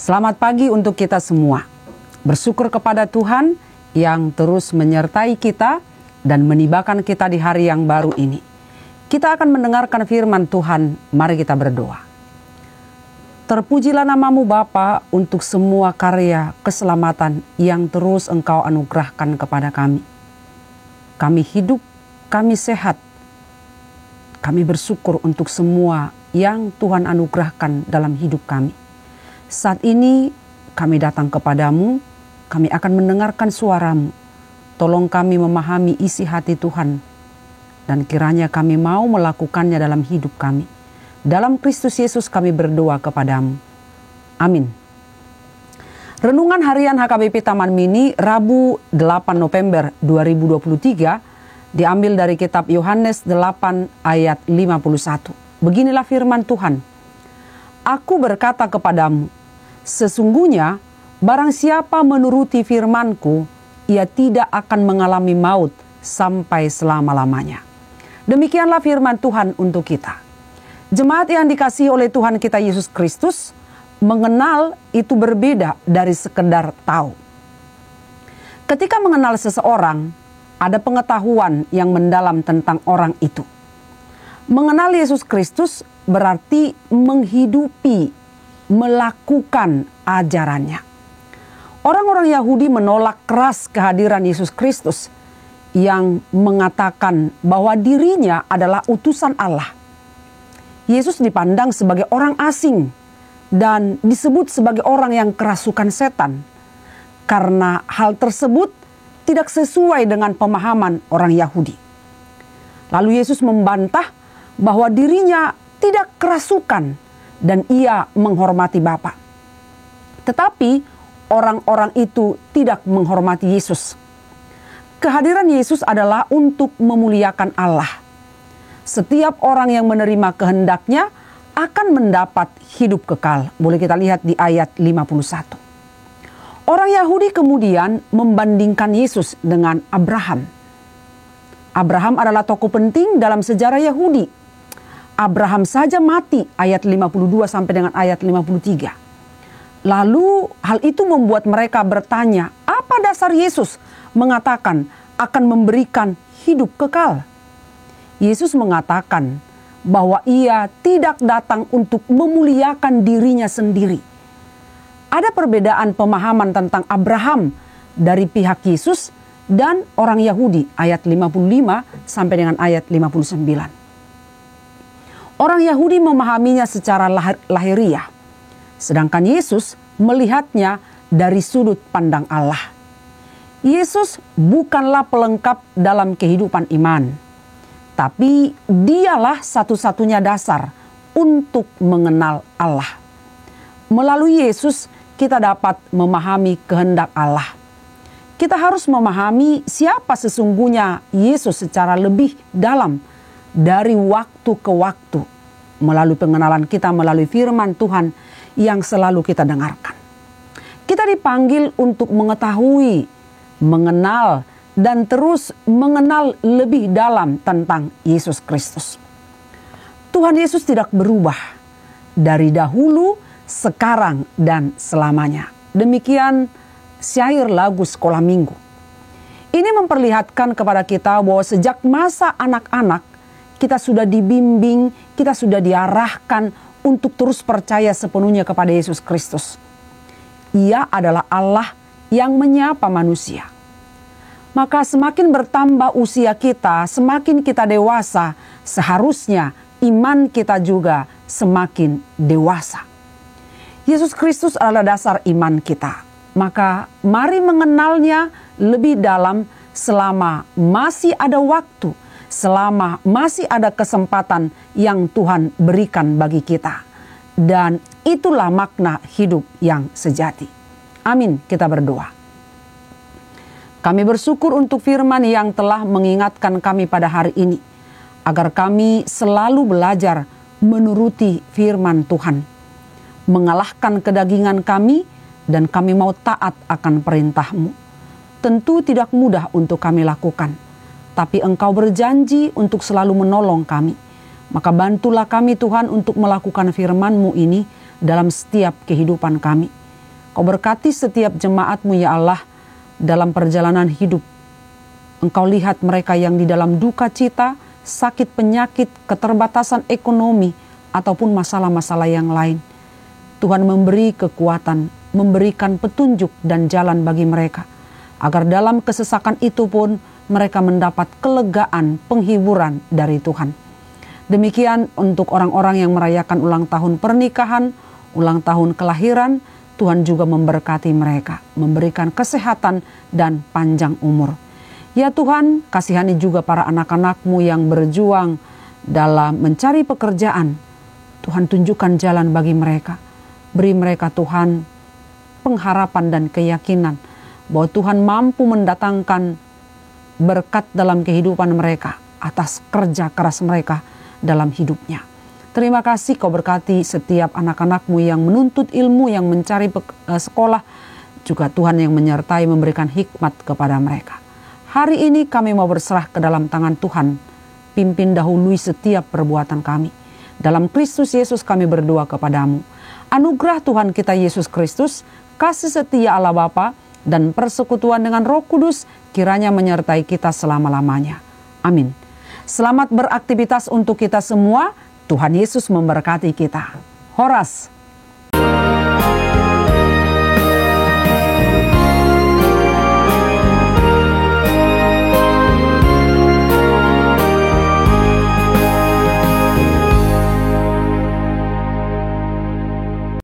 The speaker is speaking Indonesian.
Selamat pagi untuk kita semua. Bersyukur kepada Tuhan yang terus menyertai kita dan menibakan kita di hari yang baru ini. Kita akan mendengarkan firman Tuhan, mari kita berdoa. Terpujilah namamu Bapa untuk semua karya keselamatan yang terus Engkau anugerahkan kepada kami. Kami hidup, kami sehat. Kami bersyukur untuk semua yang Tuhan anugerahkan dalam hidup kami. Saat ini kami datang kepadamu, kami akan mendengarkan suaramu. Tolong kami memahami isi hati Tuhan, dan kiranya kami mau melakukannya dalam hidup kami. Dalam Kristus Yesus kami berdoa kepadamu. Amin. Renungan Harian HKBP Taman Mini, Rabu 8 November 2023, diambil dari kitab Yohanes 8 ayat 51. Beginilah firman Tuhan. Aku berkata kepadamu, sesungguhnya barang siapa menuruti firman-Ku, ia tidak akan mengalami maut sampai selama-lamanya. Demikianlah firman Tuhan untuk kita. Jemaat yang dikasihi oleh Tuhan kita Yesus Kristus, mengenal itu berbeda dari sekedar tahu. Ketika mengenal seseorang, ada pengetahuan yang mendalam tentang orang itu. Mengenal Yesus Kristus berarti menghidupi, melakukan ajarannya. Orang-orang Yahudi menolak keras kehadiran Yesus Kristus yang mengatakan bahwa dirinya adalah utusan Allah. Yesus dipandang sebagai orang asing dan disebut sebagai orang yang kerasukan setan. Karena hal tersebut tidak sesuai dengan pemahaman orang Yahudi. Lalu Yesus membantah bahwa dirinya tidak kerasukan dan ia menghormati Bapa. Tetapi orang-orang itu tidak menghormati Yesus. Kehadiran Yesus adalah untuk memuliakan Allah. Setiap orang yang menerima kehendaknya akan mendapat hidup kekal. Boleh kita lihat di ayat 51. Orang Yahudi kemudian membandingkan Yesus dengan Abraham. Abraham adalah tokoh penting dalam sejarah Yahudi. Abraham saja mati, ayat 52 sampai dengan ayat 53. Lalu hal itu membuat mereka bertanya, apa dasar Yesus mengatakan akan memberikan hidup kekal? Yesus mengatakan bahwa ia tidak datang untuk memuliakan dirinya sendiri. Ada perbedaan pemahaman tentang Abraham dari pihak Yesus dan orang Yahudi, ayat 55 sampai dengan ayat 59. Orang Yahudi memahaminya secara lahiriah, sedangkan Yesus melihatnya dari sudut pandang Allah. Yesus bukanlah pelengkap dalam kehidupan iman, tapi dialah satu-satunya dasar untuk mengenal Allah. Melalui Yesus, kita dapat memahami kehendak Allah. Kita harus memahami siapa sesungguhnya Yesus secara lebih dalam dari waktu ke waktu, melalui pengenalan kita melalui firman Tuhan yang selalu kita dengarkan. Kita dipanggil untuk mengetahui, mengenal, dan terus mengenal lebih dalam tentang Yesus Kristus. Tuhan Yesus tidak berubah dari dahulu, sekarang, dan selamanya. Demikian syair lagu sekolah minggu. Ini memperlihatkan kepada kita bahwa sejak masa anak-anak, kita sudah dibimbing, kita sudah diarahkan untuk terus percaya sepenuhnya kepada Yesus Kristus. Ia adalah Allah yang menyapa manusia. Maka semakin bertambah usia kita, semakin kita dewasa, seharusnya iman kita juga semakin dewasa. Yesus Kristus adalah dasar iman kita. Maka mari mengenalnya lebih dalam selama masih ada waktu, selama masih ada kesempatan yang Tuhan berikan bagi kita. Dan itulah makna hidup yang sejati. Amin, kita berdoa. Kami bersyukur untuk firman yang telah mengingatkan kami pada hari ini, agar kami selalu belajar menuruti firman Tuhan, mengalahkan kedagingan kami, dan kami mau taat akan perintah-Mu. Tentu tidak mudah untuk kami lakukan, tapi Engkau berjanji untuk selalu menolong kami. Maka bantulah kami Tuhan untuk melakukan firman-Mu ini dalam setiap kehidupan kami. Kau berkati setiap jemaat-Mu ya Allah dalam perjalanan hidup. Engkau lihat mereka yang di dalam duka cita, sakit penyakit, keterbatasan ekonomi, ataupun masalah-masalah yang lain. Tuhan memberi kekuatan, memberikan petunjuk dan jalan bagi mereka, agar dalam kesesakan itu pun mereka mendapat kelegaan, penghiburan dari Tuhan. Demikian untuk orang-orang yang merayakan ulang tahun pernikahan, ulang tahun kelahiran, Tuhan juga memberkati mereka, memberikan kesehatan dan panjang umur. Ya Tuhan, kasihani juga para anak-anak-Mu yang berjuang dalam mencari pekerjaan. Tuhan tunjukkan jalan bagi mereka. Beri mereka Tuhan pengharapan dan keyakinan bahwa Tuhan mampu mendatangkan berkat dalam kehidupan mereka atas kerja keras mereka dalam hidupnya. Terima kasih Kau berkati setiap anak-anak-Mu yang menuntut ilmu, yang mencari sekolah, juga Tuhan yang menyertai memberikan hikmat kepada mereka. Hari ini kami mau berserah ke dalam tangan Tuhan. Pimpin dahului setiap perbuatan kami. Dalam Kristus Yesus kami berdoa kepadamu. Anugerah Tuhan kita Yesus Kristus, kasih setia Allah Bapa, dan persekutuan dengan Roh Kudus kiranya menyertai kita selama-lamanya. Amin. Selamat beraktivitas untuk kita semua. Tuhan Yesus memberkati kita. Horas.